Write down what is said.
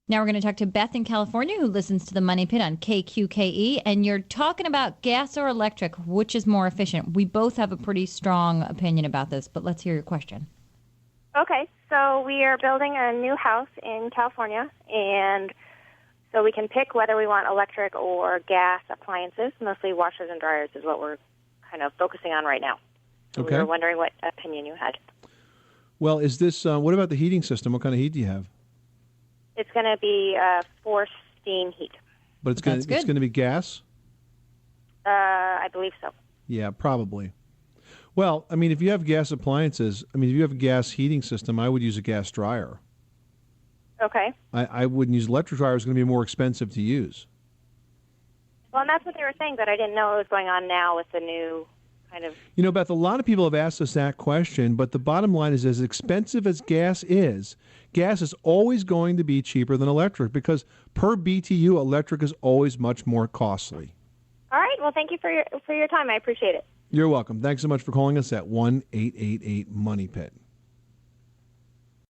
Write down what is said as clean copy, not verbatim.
Now we're going to talk to Beth in California, who listens to the Money Pit on KQKE, and you're talking about gas or electric, which is more efficient. We both have a pretty strong opinion about this, but let's hear your question. Okay, so we are building a new house in California, and so we can pick whether we want electric or gas appliances. Mostly washers and dryers is what we're kind of focusing on right now. So Okay. we were wondering what opinion you had. Well, is this, what about the heating system? What kind of heat do you have? It's going to be forced steam heat. But it's going to be gas? I believe so. Yeah, probably. Well, I mean, if you have gas appliances, if you have a gas heating system, I would use a gas dryer. Okay. I wouldn't use electric dryer. It's going to be more expensive to use. Well, and that's what they were saying, but I didn't know what was going on now with the new kind of... You know, Beth, a lot of people have asked us that question, but the bottom line is as expensive as gas is always going to be cheaper than electric because per BTU, electric is always much more costly. All right. Well, thank you for your time. I appreciate it. You're welcome. Thanks so much for calling us at 1-888-MONEY-PIT.